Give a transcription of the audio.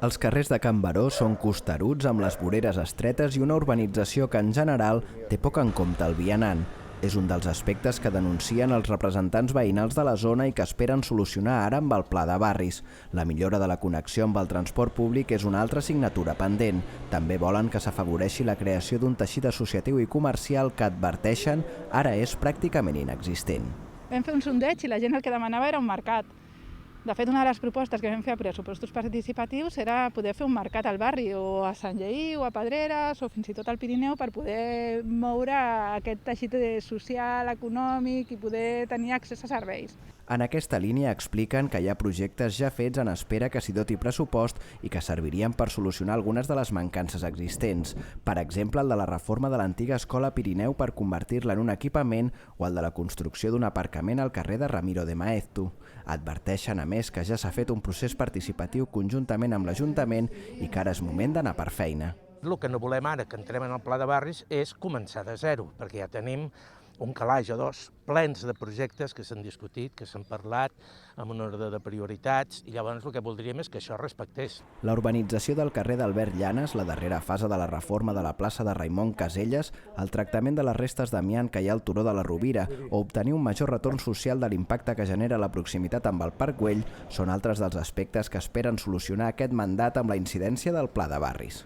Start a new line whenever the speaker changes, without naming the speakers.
Els carrers de Can Baró són costeruts amb les voreres estretes i una urbanització que en general té poc en compte el vianant. És un dels aspectes que denuncien els representants veïnals de la zona i que esperen solucionar ara amb el Pla de Barris. La millora de la connexió amb el transport públic és una altra assignatura pendent. També volen que s'afavoreixi la creació d'un teixit associatiu i comercial que adverteixen ara és pràcticament inexistent.
Vam fer un sondeig i la gent el que demanava era un mercat. De fet, una de les propostes que vam fer a pressupostos participatius era poder fer un mercat al barri, o a Sant Lleí, o a Pedreres, o fins i tot al Pirineu, per poder moure aquest teixit social, econòmic i poder tenir accés a serveis.
En aquesta línia expliquen que hi ha projectes ja fets en espera que s'hi doti pressupost i que servirien per solucionar algunes de les mancances existents. Per exemple, el de la reforma de l'antiga escola Pirineu per convertir-la en un equipament o el de la construcció d'un aparcament al carrer de Ramiro de Maeztu. Adverteixen, a més, que ja s'ha fet un procés participatiu conjuntament amb l'Ajuntament i que ara és moment d'anar per feina.
El que no volem ara, que entrem en el Pla de Barris, és començar de zero, perquè ja tenim un calaix o dos plens de projectes que s'han discutit, que s'han parlat, amb un ordre de prioritats, i llavors el que voldríem és que això es respectés.
La urbanització del carrer d'Albert Llanes, la darrera fase de la reforma de la plaça de Raimon Caselles, el tractament de les restes d'amiant que hi ha al turó de la Rovira o obtenir un major retorn social de l'impacte que genera la proximitat amb el Parc Güell són altres dels aspectes que esperen solucionar aquest mandat amb la incidència del Pla de Barris.